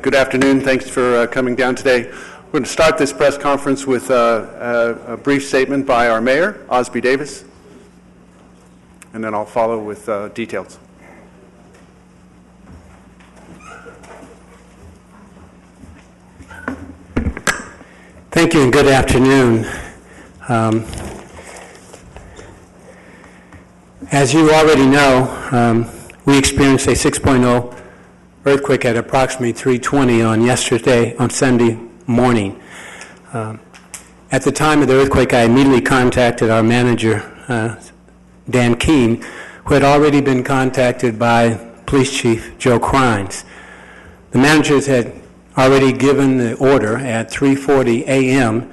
Good afternoon. Thanks for coming down today. We're going to start this press conference with a brief statement by our mayor, Osby Davis, and then I'll follow with details. Thank you and good afternoon. As you already know, we experienced a 6.0 earthquake at approximately 3:20 on Sunday morning. At the time of the earthquake, I immediately contacted our manager, Dan Keene, who had already been contacted by Police Chief Joe Crines. The managers had already given the order at 3:40 a.m.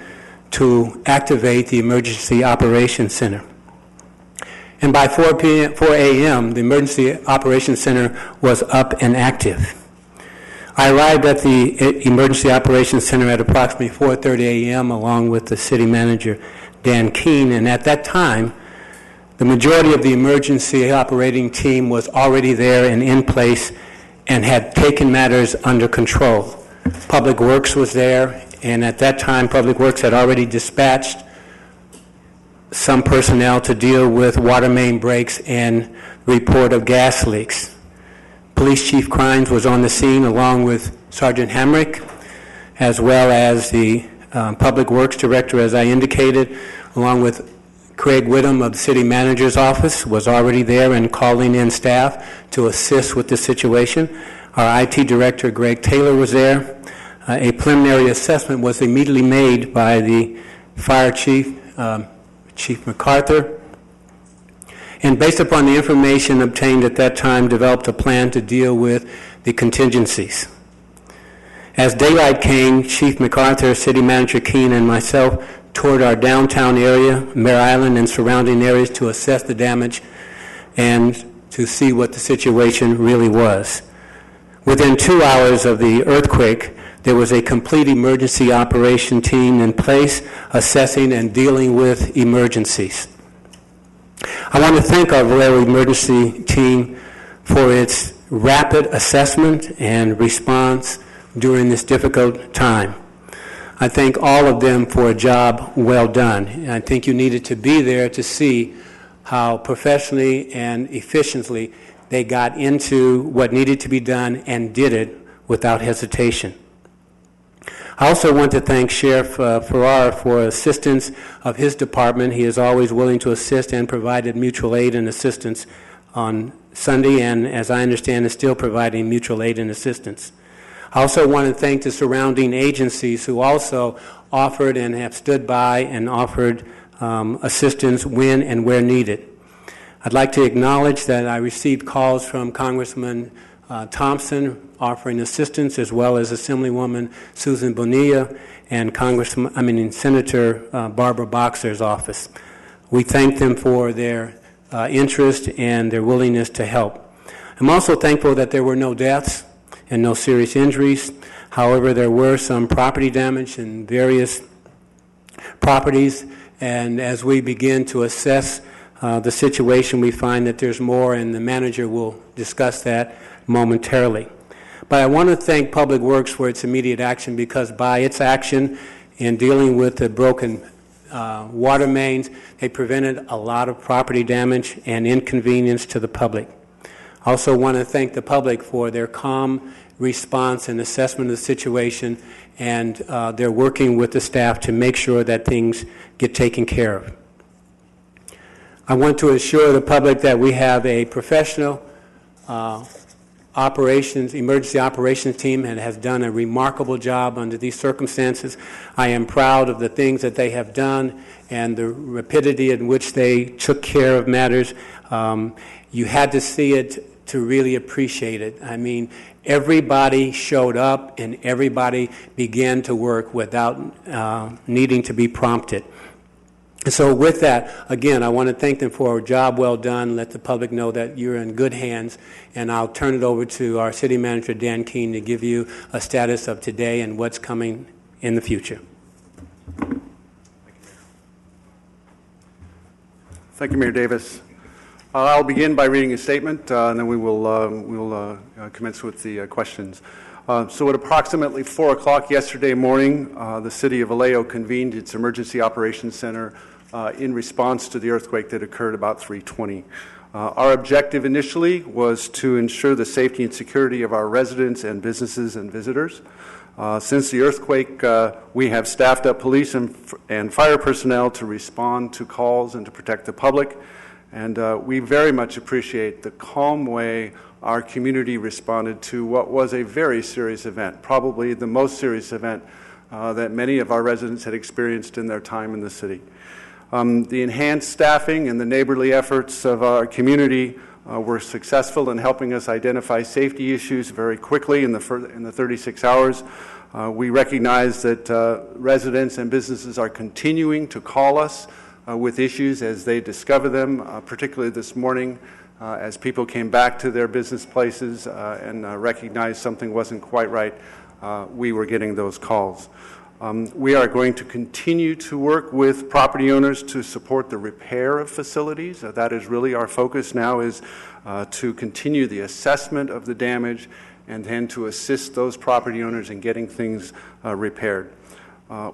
to activate the Emergency Operations Center. And by 4 a.m., the Emergency Operations Center was up and active. I arrived at the Emergency Operations Center at approximately 4:30 a.m. along with the city manager, Dan Keene, and at that time, the majority of the emergency operating team was already there and in place and had taken matters under control. Public Works was there, and at that time, Public Works had already dispatched some personnel to deal with water main breaks and report of gas leaks. Police Chief Crines was on the scene along with Sergeant Hamrick, as well as the Public Works Director, as I indicated, along with Craig Whittam of the City Manager's Office, was already there and calling in staff to assist with the situation. Our IT Director, Greg Taylor, was there. A preliminary assessment was immediately made by the Fire Chief, Chief MacArthur, and based upon the information obtained at that time, developed a plan to deal with the contingencies. As daylight came, Chief MacArthur, City Manager Keene, and myself toured our downtown area, Mare Island, and surrounding areas to assess the damage and to see what the situation really was. Within 2 hours of the earthquake, there was a complete emergency operation team in place assessing and dealing with emergencies. I want to thank our Vallejo emergency team for its rapid assessment and response during this difficult time. I thank all of them for a job well done. And I think you needed to be there to see how professionally and efficiently they got into what needed to be done and did it without hesitation. I also want to thank Sheriff Farrar for assistance of his department. He is always willing to assist and provided mutual aid and assistance on Sunday, and as I understand, is still providing mutual aid and assistance. I also want to thank the surrounding agencies who also offered and have stood by and offered assistance when and where needed. I'd like to acknowledge that I received calls from Congressman Thompson offering assistance, as well as Assemblywoman Susan Bonilla and Senator Barbara Boxer's office. We thank them for their interest and their willingness to help. I'm also thankful that there were no deaths and no serious injuries. However, there were some property damage in various properties, and as we begin to assess the situation, we find that there's more, and the manager will discuss that momentarily. But I want to thank Public Works for its immediate action, because by its action in dealing with the broken water mains, they prevented a lot of property damage and inconvenience to the public. I also want to thank the public for their calm response and assessment of the situation, and they're working with the staff to make sure that things get taken care of. I want to assure the public that we have a professional emergency operations team, and has done a remarkable job under these circumstances. I am proud of the things that they have done and the rapidity in which they took care of matters. You had to see it to really appreciate it. I mean, everybody showed up and everybody began to work without needing to be prompted. So with that, again, I want to thank them for a job well done, let the public know that you're in good hands, and I'll turn it over to our city manager, Dan Keene, to give you a status of today and what's coming in the future. Thank you, Mayor Davis. I'll begin by reading a statement, and then we will commence with the questions. So at approximately 4 o'clock yesterday morning, the city of Vallejo convened its Emergency Operations Center in response to the earthquake that occurred about 3:20. Our objective initially was to ensure the safety and security of our residents and businesses and visitors. Since the earthquake, we have staffed up police and fire personnel to respond to calls and to protect the public, and we very much appreciate the calm way our community responded to what was a very serious event, probably the most serious event that many of our residents had experienced in their time in the city. The enhanced staffing and the neighborly efforts of our community were successful in helping us identify safety issues very quickly in the 36 hours. We recognize that residents and businesses are continuing to call us with issues as they discover them, particularly this morning as people came back to their business places and recognized something wasn't quite right. We were getting those calls. We are going to continue to work with property owners to support the repair of facilities. That is really our focus now, is to continue the assessment of the damage and then to assist those property owners in getting things repaired.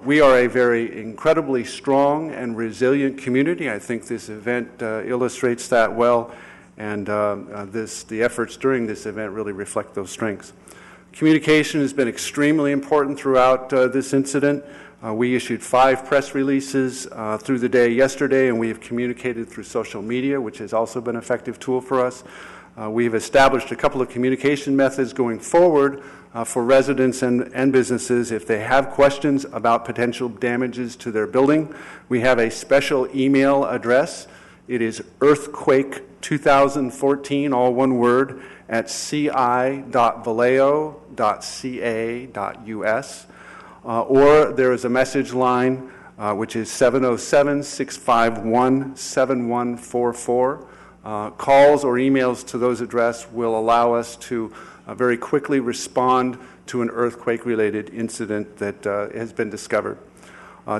We are a very incredibly strong and resilient community. I think this event illustrates that well, and the efforts during this event really reflect those strengths. Communication has been extremely important throughout this incident. We issued 5 press releases through the day yesterday, and we have communicated through social media, which has also been an effective tool for us. We have established a couple of communication methods going forward for residents and businesses. If they have questions about potential damages to their building, we have a special email address. It is earthquake2014, all one word, at ci.vallejo.ca.us. Or there is a message line, which is 707-651-7144. Calls or emails to those addresses will allow us to very quickly respond to an earthquake-related incident that has been discovered.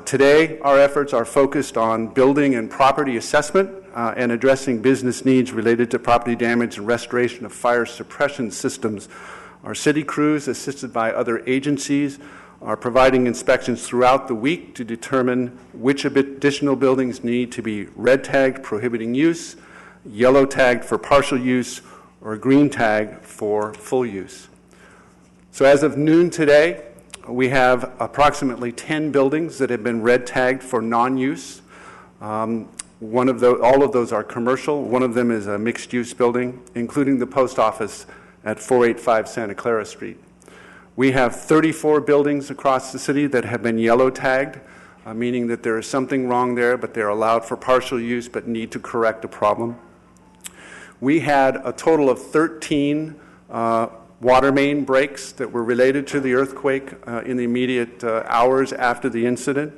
Today, our efforts are focused on building and property assessment and addressing business needs related to property damage and restoration of fire suppression systems. Our city crews, assisted by other agencies, are providing inspections throughout the week to determine which additional buildings need to be red tagged prohibiting use, yellow tagged for partial use, or green tagged for full use. So as of noon today, we have approximately 10 buildings that have been red tagged for non-use. All of those are commercial. One of them is a mixed-use building, including the post office at 485 Santa Clara Street. We have 34 buildings across the city that have been yellow tagged, meaning that there is something wrong there, but they're allowed for partial use but need to correct a problem. We had a total of 13 water main breaks that were related to the earthquake in the immediate hours after the incident.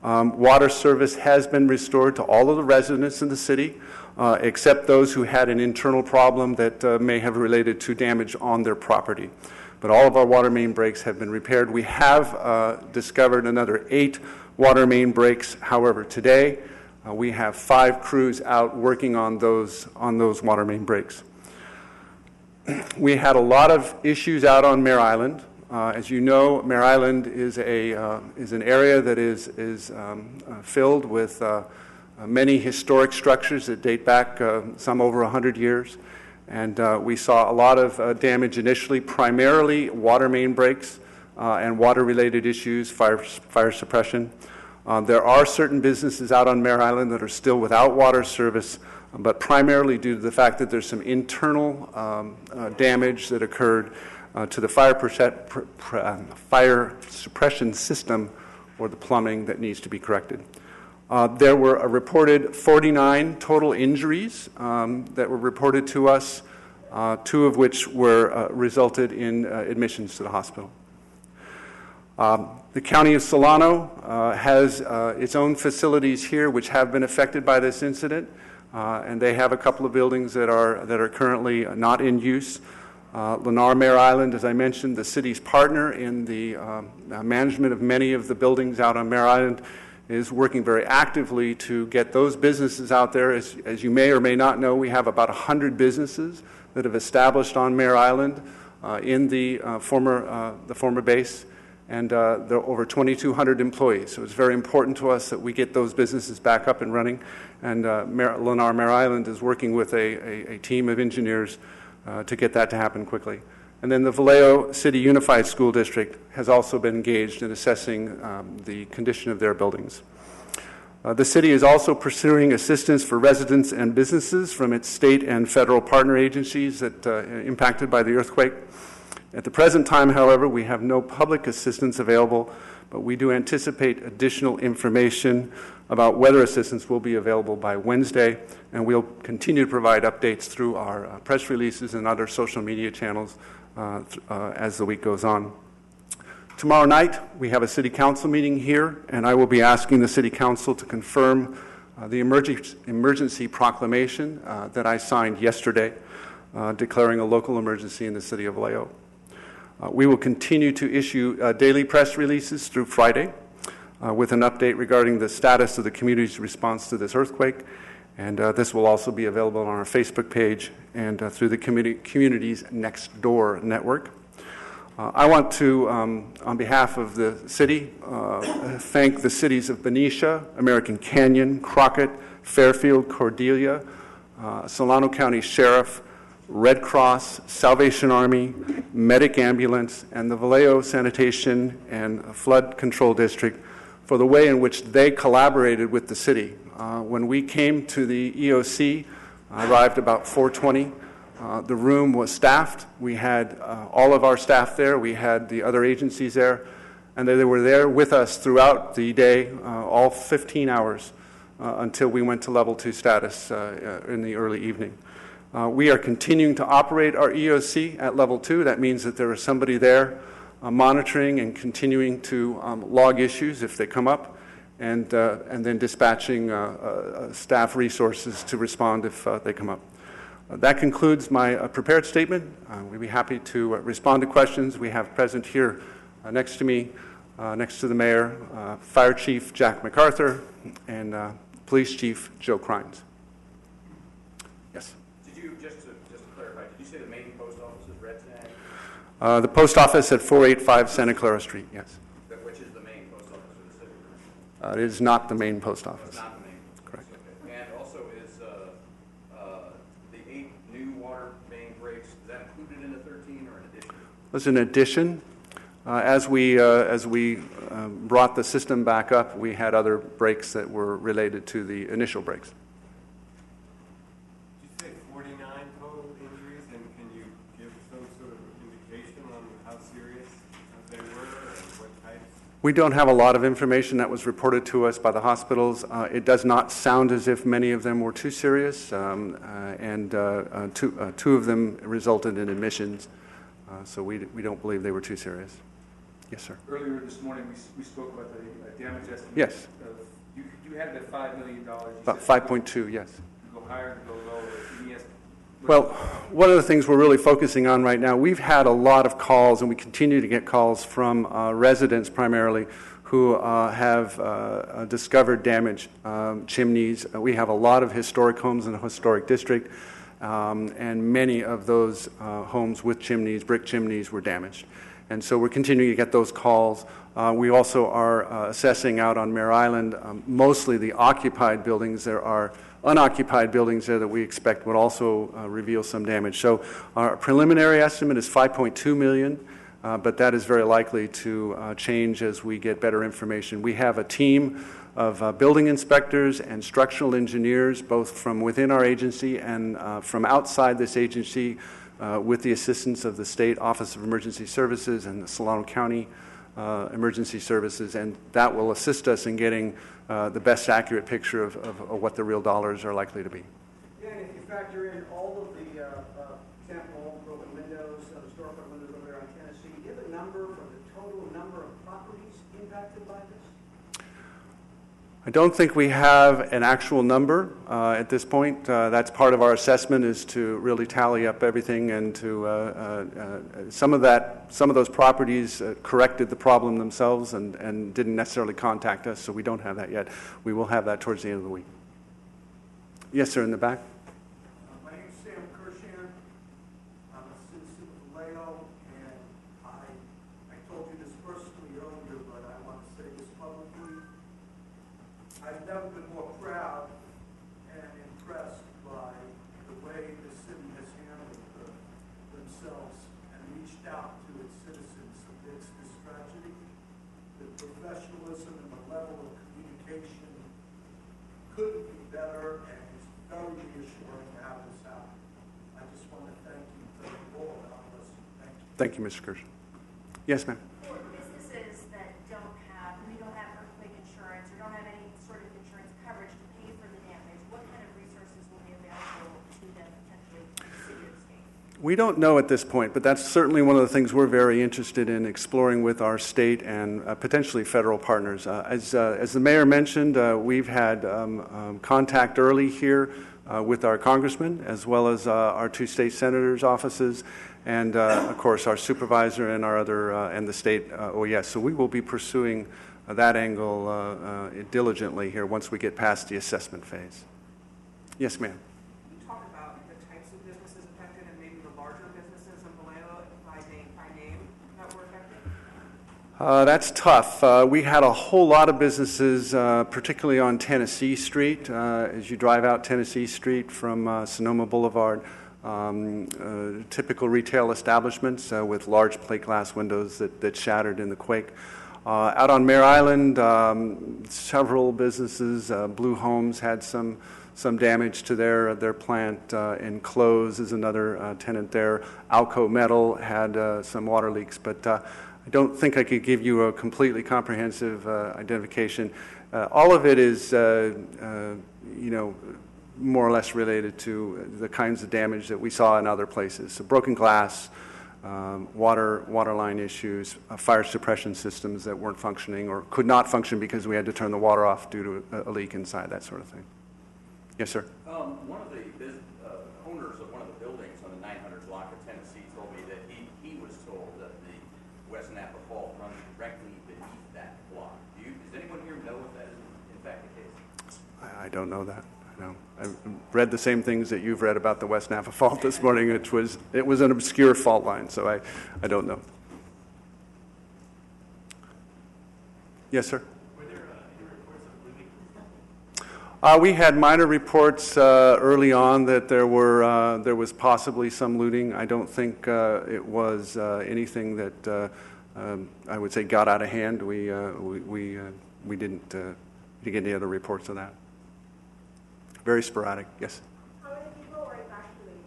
Water service has been restored to all of the residents in the city, except those who had an internal problem that may have related to damage on their property. But all of our water main breaks have been repaired. We have discovered another 8 water main breaks. However, today we have 5 crews out working on those water main breaks. We had a lot of issues out on Mare Island. As you know, Mare Island is an area that is filled with many historic structures that date back some over 100 years. And we saw a lot of damage initially, primarily water main breaks and water-related issues, fire suppression. There are certain businesses out on Mare Island that are still without water service, but primarily due to the fact that there's some internal damage that occurred to the fire suppression system or the plumbing that needs to be corrected. There were a reported 49 total injuries that were reported to us, 2 of which were resulted in admissions to the hospital. The County of Solano has its own facilities here which have been affected by this incident, and they have a couple of buildings that are currently not in use. Lennar Mare Island, as I mentioned, the city's partner in the management of many of the buildings out on Mare Island, is working very actively to get those businesses out there. As you may or may not know, we have about 100 businesses that have established on Mare Island in the former base, and there are over 2,200 employees. So it's very important to us that we get those businesses back up and running, and Lennar Mare Island is working with a team of engineers to get that to happen quickly. And then the Vallejo City Unified School District has also been engaged in assessing the condition of their buildings. The city is also pursuing assistance for residents and businesses from its state and federal partner agencies that impacted by the earthquake. At the present time, however, we have no public assistance available, but we do anticipate additional information about whether assistance will be available by Wednesday, and we'll continue to provide updates through our press releases and other social media channels as the week goes on. Tomorrow night, we have a City Council meeting here, and I will be asking the City Council to confirm the emergency proclamation that I signed yesterday, declaring a local emergency in the City of Vallejo. We will continue to issue daily press releases through Friday with an update regarding the status of the community's response to this earthquake, and this will also be available on our Facebook page and through the Communities Next Door network. I want to, on behalf of the city, thank the cities of Benicia, American Canyon, Crockett, Fairfield, Cordelia, Solano County Sheriff, Red Cross, Salvation Army, Medic Ambulance, and the Vallejo Sanitation and Flood Control District for the way in which they collaborated with the city. When we came to the EOC, arrived about 4:20. The room was staffed. We had all of our staff there. We had the other agencies there, and they were there with us throughout the day, all 15 hours, until we went to level 2 status in the early evening. We are continuing to operate our EOC at level 2. That means that there is somebody there monitoring and continuing to log issues if they come up, and then dispatching staff resources to respond if they come up. That concludes my prepared statement. We'd be happy to respond to questions. We have present here next to me, next to the mayor, Fire Chief Jack MacArthur and Police Chief Joe Crines. Yes. Did you, just to clarify, did you say the main post office is red tag? The post office at 485 Santa Clara Street, yes. Which is the main post office for the city? It is not the main post office. It's not the main. Correct. Okay. And also is the 8 new water main breaks, is that included in the 13 or an addition? It was an addition. As we brought the system back up, we had other breaks that were related to the initial breaks. Did you say 49 total injuries, and can you give some sort of indication on how serious they were and what types? We don't have a lot of information that was reported to us by the hospitals. It does not sound as if many of them were too serious, and two of them resulted in admissions, so we don't believe they were too serious. Yes, sir. Earlier this morning, we spoke about the damage estimate. Yes. You had it at $5 million. About 5.2, yes. To go higher, to go lower. Well, one of the things we're really focusing on right now, we've had a lot of calls, and we continue to get calls from residents primarily who have discovered damage, chimneys. We have a lot of historic homes in the historic district, and many of those homes with chimneys, brick chimneys, were damaged. And so we're continuing to get those calls. We also are assessing out on Mare Island mostly the occupied buildings. There are unoccupied buildings there that we expect would also reveal some damage. So our preliminary estimate is $5.2 million, but that is very likely to change as we get better information. We have a team of building inspectors and structural engineers, both from within our agency and from outside this agency, with the assistance of the State Office of Emergency Services and the Solano County Emergency Services, and that will assist us in getting the best accurate picture of what the real dollars are likely to be. Yeah, and if you factor in all of the example, broken windows, the storefront windows over there on Tennessee, do you have a number for the total number of properties I don't think we have an actual number at this point. That's part of our assessment, is to really tally up everything, and to some of those properties corrected the problem themselves and didn't necessarily contact us, so we don't have that yet. We will have that towards the end of the week. Yes, sir, in the back. My name's Sam Kershan. I'm a citizen of Vallejo, and I told you this personally earlier, but I want to say this publicly. I've never been more proud and impressed by the way the city has handled themselves and reached out to its citizens amidst this tragedy. The professionalism and the level of communication couldn't be better, and it's very reassuring to have this happen. I just want to thank you for all of us. Thank you. Thank you, Mr. Kirsch. Yes, ma'am. For businesses that don't have earthquake insurance or don't have any sort of insurance coverage to pay for the damage, what kind of resources will be available to them potentially from the city or the state? We don't know at this point, but that's certainly one of the things we're very interested in exploring with our state and potentially federal partners. As the mayor mentioned, we've had contact early here with our congressman, as well as our two state senators' offices, and of course our supervisor and our other and the state OES. So we will be pursuing that angle diligently here once we get past the assessment phase. Yes, ma'am. Can you talk about the types of businesses affected and maybe the larger businesses in Vallejo by name that were affected? That's tough. We had a whole lot of businesses, particularly on Tennessee Street. As you drive out Tennessee Street from Sonoma Boulevard, typical retail establishments with large plate glass windows that shattered in the quake. Out on Mare Island, several businesses, Blue Homes had some damage to their plant, and Close is another tenant there. Alco Metal had some water leaks, but I don't think I could give you a completely comprehensive identification. All of it is, more or less related to the kinds of damage that we saw in other places. So broken glass, water line issues, fire suppression systems that weren't functioning or could not function because we had to turn the water off due to a leak inside, that sort of thing. Yes, sir. One of the owners of one of the buildings on the 900 block of Tennessee told me that he was told that the West Napa Fault runs directly beneath that block. Does anyone here know if that is in fact the case? I don't know that. No. I've read the same things that you've read about the West Napa Fault this morning. It was an obscure fault line, so I don't know. Yes, sir. Were there any reports of looting? We had minor reports early on that there was possibly some looting. I don't think it was anything that I would say got out of hand. We didn't get any other reports of that. Very sporadic. Yes. How many people were evacuated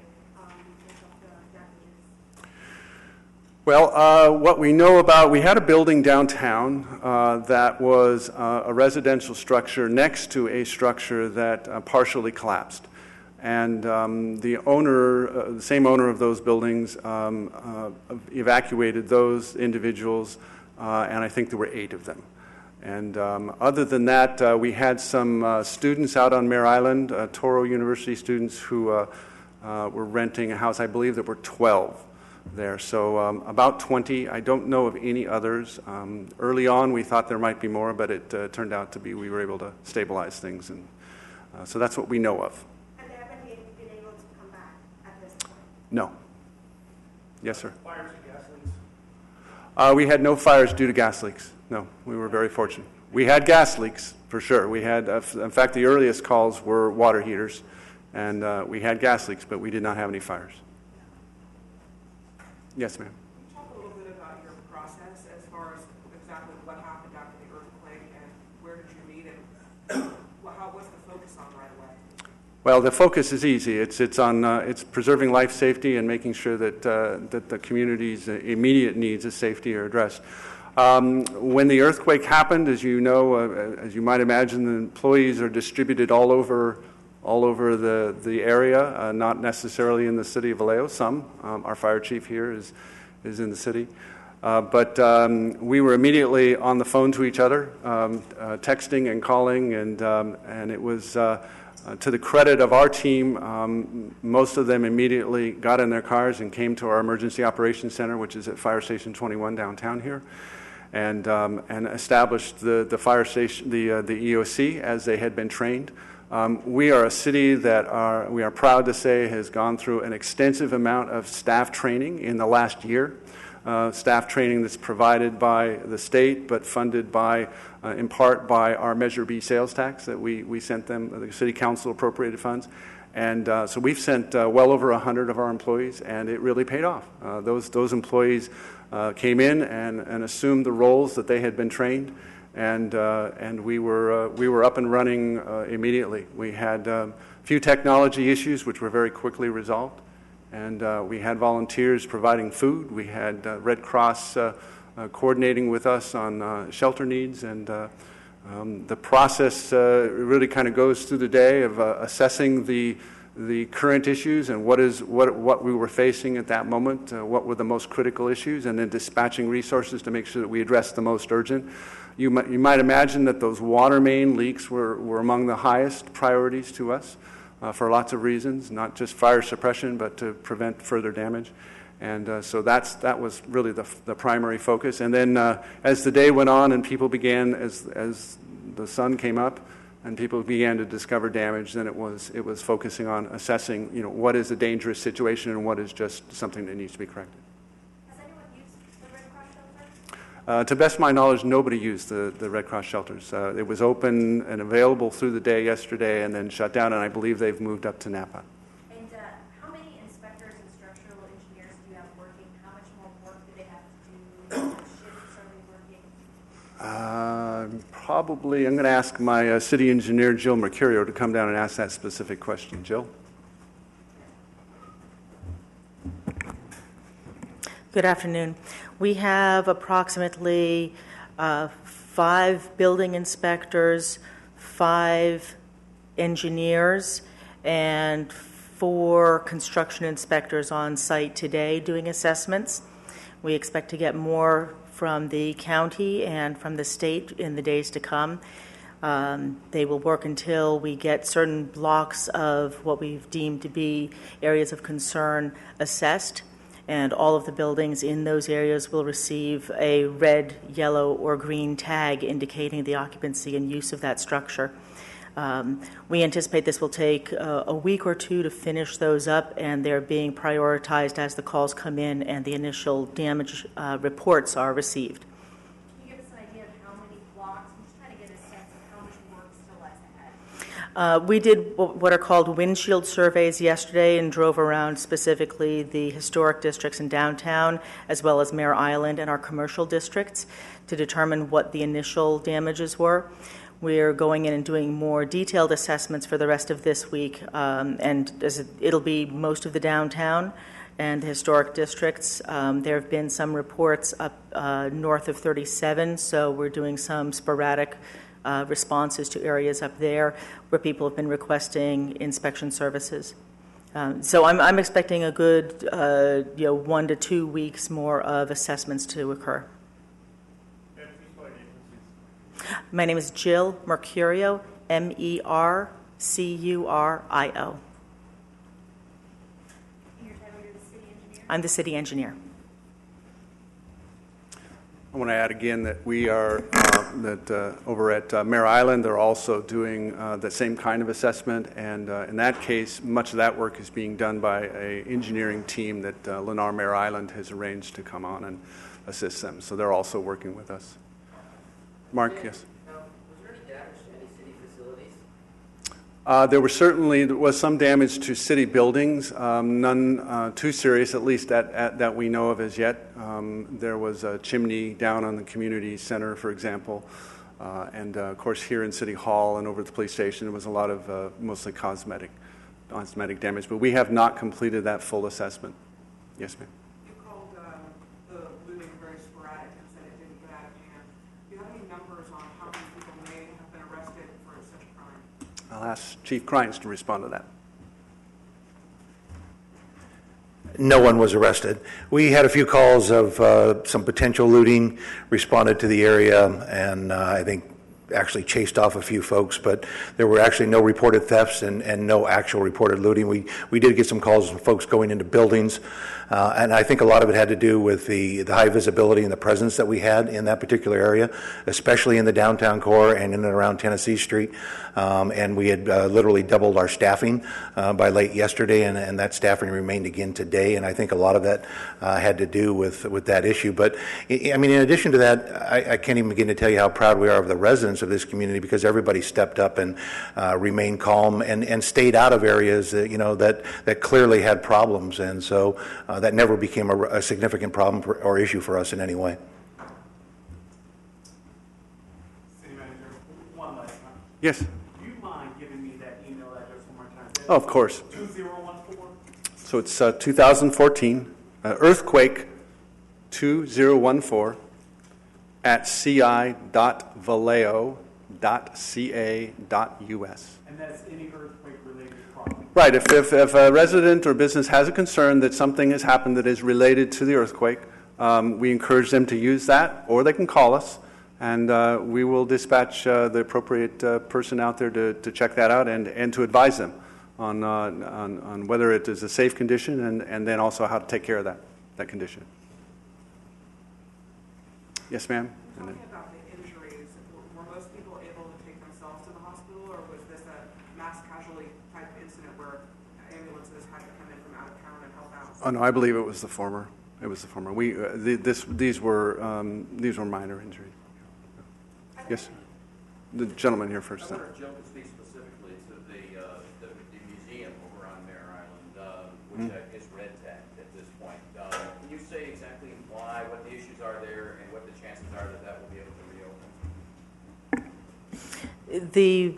because of the damages? Well, what we know about, we had a building downtown that was a residential structure next to a structure that partially collapsed. And the same owner of those buildings evacuated those individuals, and I think there were 8 of them. And other than that, we had some students out on Mare Island, Toro University students who were renting a house. I believe there were 12 there, so about 20. I don't know of any others. Early on, we thought there might be more, but it turned out to be we were able to stabilize things, and so that's what we know of. And they haven't been able to come back at this point? No. Yes, sir. Fires and gas leaks? We had no fires due to gas leaks. No, we were very fortunate. We had gas leaks, for sure. We had, in fact, the earliest calls were water heaters, and we had gas leaks, but we did not have any fires. Yes, ma'am. Can you talk a little bit about your process as far as exactly what happened after the earthquake and where did you meet and what's the focus on right away? Well, the focus is easy. It's preserving life safety and making sure that the community's immediate needs of safety are addressed. When the earthquake happened, as you know, as you might imagine, the employees are distributed all over the area, not necessarily in the city of Vallejo. Some, our fire chief here is in the city. But we were immediately on the phone to each other, texting and calling, and it was to the credit of our team, most of them immediately got in their cars and came to our Emergency Operations Center, which is at Fire Station 21 downtown here, and established the fire station, the EOC, as they had been trained. We are a city that we are proud to say has gone through an extensive amount of staff training in the last year. Staff training that's provided by the state, but funded by, in part by our Measure B sales tax that we sent them, the City Council appropriated funds. And so we've sent well over 100 of our employees, and it really paid off. Those employees came in and assumed the roles that they had been trained, and we were up and running immediately. We had a few technology issues which were very quickly resolved. And we had volunteers providing food. We had Red Cross coordinating with us on shelter needs. And the process really kind of goes through the day of assessing the current issues and what we were facing at that moment, what were the most critical issues, and then dispatching resources to make sure that we address the most urgent. You might imagine that those water main leaks were among the highest priorities to us. For lots of reasons, not just fire suppression, but to prevent further damage. And so that was really the primary focus. And then as the day went on and people began, as the sun came up and people began to discover damage, then it was focusing on assessing, what is a dangerous situation and what is just something that needs to be corrected. Has anyone used the Red Cross shelter? To the best of my knowledge, nobody used the Red Cross shelters. It was open and available through the day yesterday and then shut down, and I believe they've moved up to Napa. And how many inspectors and structural engineers do you have working? How much more work do they have to do? What shifts are they working? Probably, I'm going to ask my city engineer, Jill Mercurio, to come down and ask that specific question. Jill? Good afternoon. We have approximately 5 building inspectors, 5 engineers, and 4 construction inspectors on site today doing assessments. We expect to get more from the county and from the state in the days to come. They will work until we get certain blocks of what we've deemed to be areas of concern assessed. And all of the buildings in those areas will receive a red, yellow, or green tag indicating the occupancy and use of that structure. We anticipate this will take a week or 2 to finish those up, and they're being prioritized as the calls come in and the initial damage reports are received. Can you give us an idea of how many blocks? I'm just trying to get a sense of how much work still lies ahead. We did what are called windshield surveys yesterday and drove around specifically the historic districts in downtown, as well as Mare Island and our commercial districts, to determine what the initial damages were. We're going in and doing more detailed assessments for the rest of this week, and it'll be most of the downtown and the historic districts. There have been some reports up north of 37, so we're doing some sporadic responses to areas up there where people have been requesting inspection services. So I'm expecting a good 1 to 2 weeks more of assessments to occur. My name is Jill Mercurio, Mercurio. You're the city engineer? I'm the city engineer. I want to add again that we are, over at Mare Island, they're also doing the same kind of assessment, and in that case, much of that work is being done by an engineering team that Lennar Mare Island has arranged to come on and assist them. So they're also working with us. Mark, yes? Was there any damage to any city facilities? There was some damage to city buildings, none too serious, at least that we know of as yet. There was a chimney down on the community center, for example, and of course here in City Hall and over at the police station there was a lot of mostly cosmetic damage, but we have not completed that full assessment. Yes, ma'am. You called the looting very sporadic and said it didn't get out of hand. Do you have any numbers on how many people may have been arrested for such a crime? I'll ask Chief Crines to respond to that. no one was arrested. We had a few calls of some potential looting, responded to the area, and I think actually chased off a few folks, but there were actually no reported thefts and no actual reported looting. We did get some calls from folks going into buildings, and I think a lot of it had to do with the high visibility and the presence that we had in that particular area, especially in the downtown core and in and around Tennessee Street. And we had literally doubled our staffing by late yesterday, and that staffing remained again today, and I think a lot of that had to do with that issue. But, I mean, in addition to that, I can't even begin to tell you how proud we are of the residents of this community, because everybody stepped up and remained calm and stayed out of areas that, that clearly had problems, and so that never became a significant problem or issue for us in any way. City Manager, one last time. Yes. Do you mind giving me that email address one more time? Oh, of course. 2014? So it's 2014, earthquake 2014 at ci.vallejo.ca.us. And that's any earthquake-related problem? Right. If a resident or business has a concern that something has happened that is related to the earthquake, we encourage them to use that, or they can call us, and we will dispatch the appropriate person out there to check that out and to advise them on whether it is a safe condition and then also how to take care of that condition. Yes, ma'am? Talking about the injuries, were most people able to take themselves to the hospital, or was this a mass casualty type incident where ambulances had to come in from out of town and help out? Oh no, I believe it was the former. It was the former. These were minor injuries. Yes, the gentleman here first. I wonder if Joe could speak specifically to the museum over on Mare Island, which is red tagged at this point. Can you say exactly why, what the issues are there, and what the chances are that will be able to reopen? The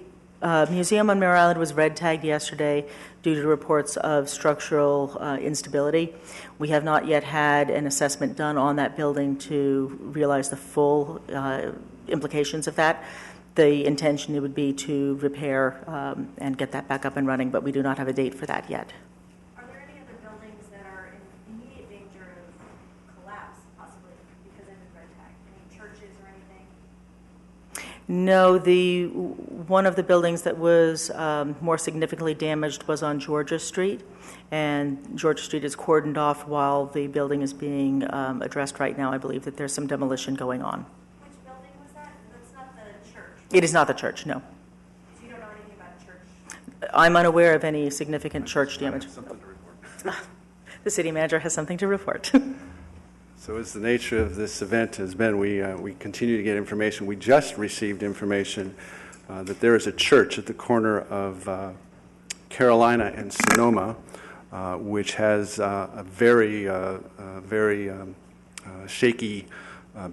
museum on Mare Island was red tagged yesterday due to reports of structural instability. We have not yet had an assessment done on that building to realize the full implications of that. The intention would be to repair and get that back up and running, but we do not have a date for that yet. Are there any other buildings that are in immediate danger of collapse, possibly, because they've been red tagged? Any churches or anything? No, one of the buildings that was more significantly damaged was on Georgia Street, and Georgia Street is cordoned off while the building is being addressed right now. I believe that there's some demolition going on. Which building was that? That's not the church. It is not the church, no. So you don't know anything about church? I'm unaware of any significant church damage. Something to report. The city manager has something to report. So as the nature of this event has been, we continue to get information. We just received information that there is a church at the corner of Carolina and Sonoma, which has a very shaky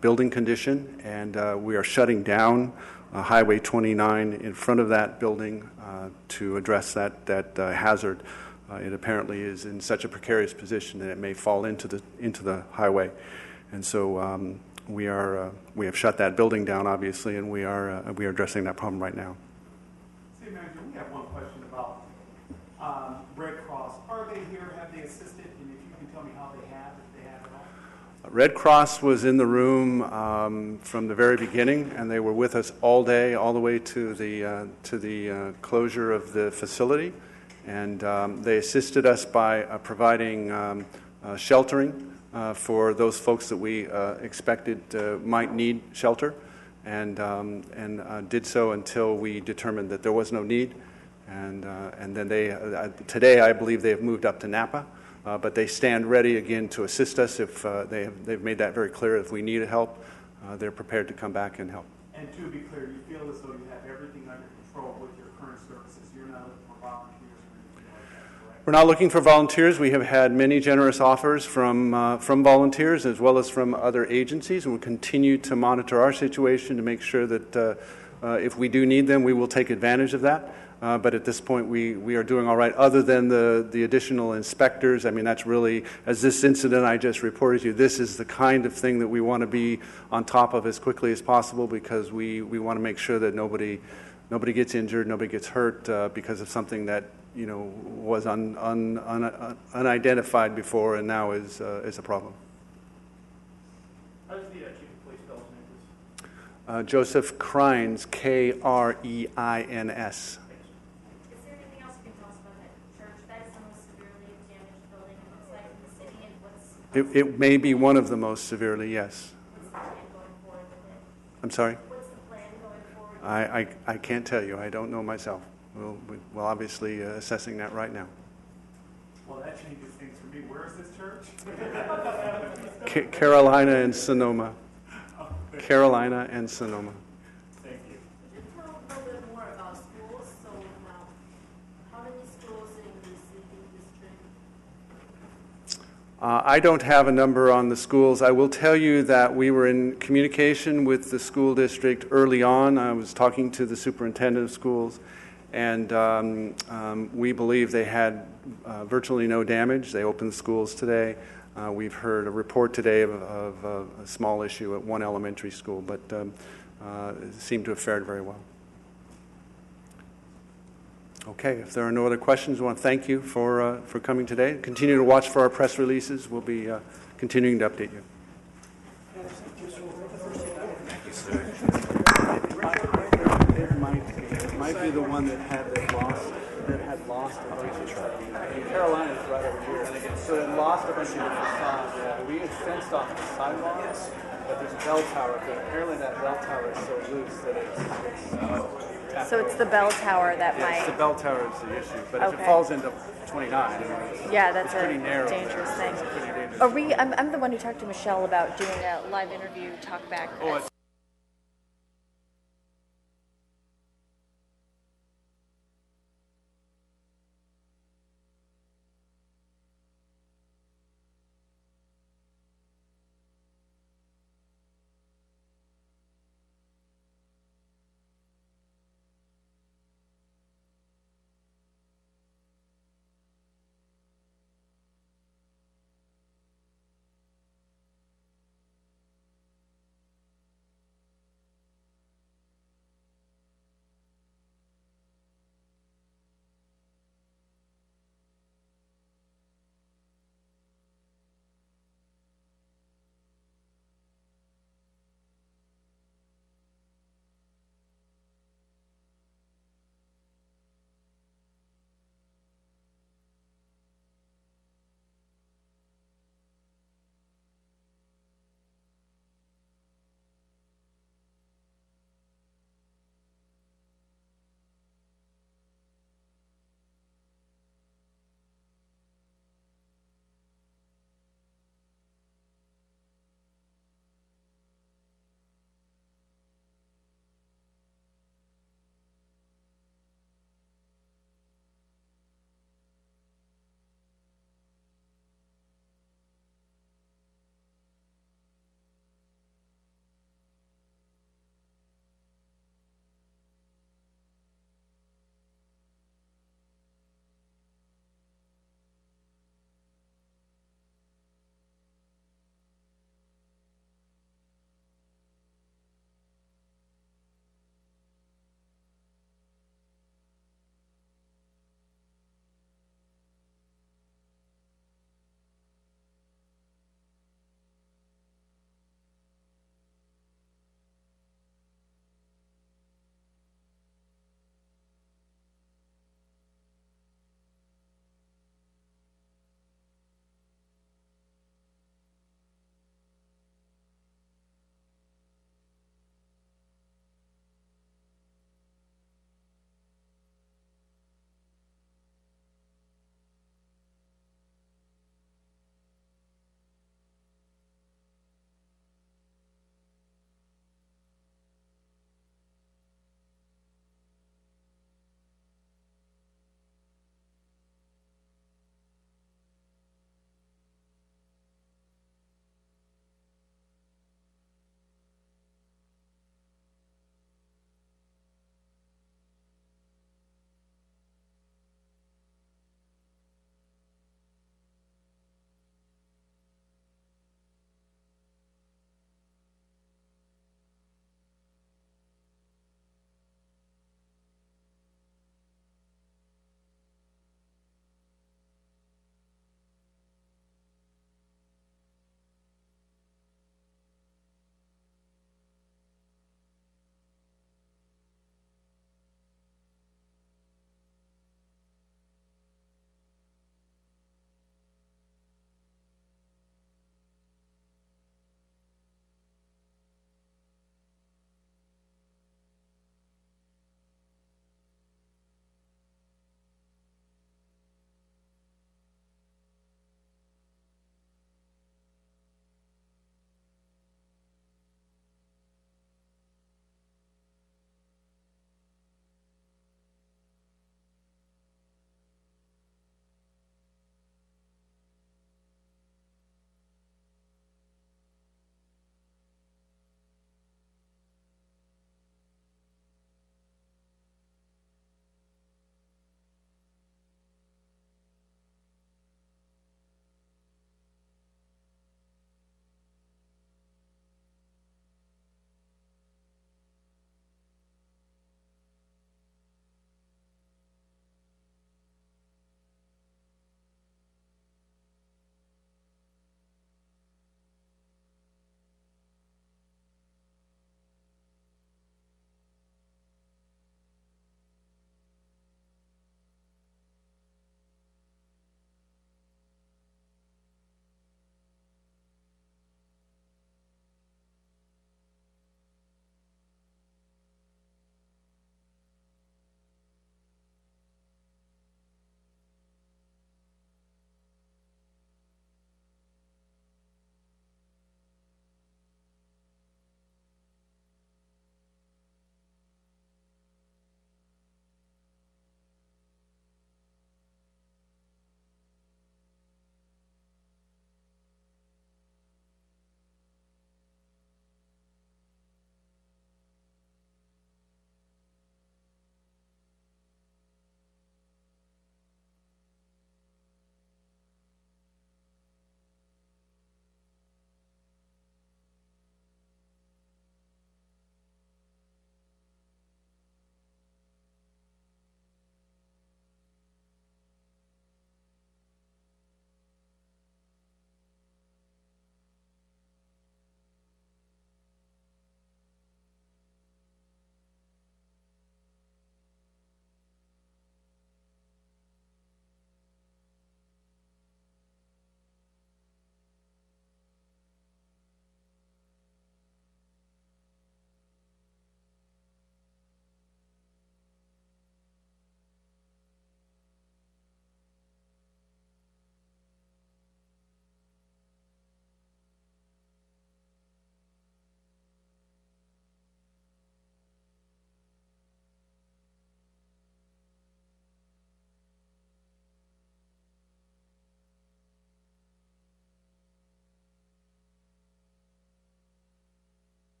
building condition, and we are shutting down Highway 29 in front of that building to address that hazard. It apparently is in such a precarious position that it may fall into the highway, and so we have shut that building down, obviously, and we are addressing that problem right now. City Manager, we have one question about Red Cross. Are they here? Have they assisted? And if you can tell me how they have, if they have at all. Red Cross was in the room from the very beginning, and they were with us all day, all the way to the closure of the facility. And they assisted us by providing sheltering for those folks that we expected might need shelter, and did so until we determined that there was no need. And then today I believe they have moved up to Napa, but they stand ready again to assist us if they've made that very clear. If we need help, they're prepared to come back and help. And to be clear, you feel as though you have everything under control with your current services. You're not looking for volunteers. We're not looking for volunteers. We have had many generous offers from volunteers as well as from other agencies, and we'll continue to monitor our situation to make sure that if we do need them, we will take advantage of that. But at this point, we are doing all right, other than the additional inspectors. I mean, that's really, as this incident I just reported to you, this is the kind of thing that we want to be on top of as quickly as possible, because we want to make sure that nobody Nobody gets injured, nobody gets hurt because of something that, you know, was unidentified before and now is a problem. How does the chief of police spell his name, please? Joseph Kreins, Kreins. Is there anything else you can tell us about that church? That is the most severely damaged building, it looks like, in the city, and what's It may be one of the most severely, yes. the plan going forward with it? I'm sorry? What's the plan going forward? I can't tell you. I don't know myself. We're obviously assessing that right now. Well, that changes things for me. Where is this church? Carolina and Sonoma. Carolina and Sonoma. Thank you. Could you tell a little bit more about schools? So how many schools in the city district? I don't have a number on the schools. I will tell you that we were in communication with the school district early on. I was talking to the superintendent of schools, and we believe they had virtually no damage. They opened the schools today. We've heard a report today of a small issue at one elementary school, but it seemed to have fared very well. Okay, if there are no other questions, I want to thank you for coming today. Continue to watch for our press releases. We'll be continuing to update you. It might be the one that had lost a bunch of trucks. Carolina's right over here. So it lost a bunch of different signs. Yeah, we had fenced off the sidewalk, but there's a bell tower. But apparently that bell tower is so loose that it's So it's the bell tower that yeah, the bell tower is the issue. But if it Okay. falls into 29, Yeah, that's it's pretty narrow. dangerous thing. It's pretty dangerous. I'm the one who talked to Michelle about doing a live interview talk back. Oh,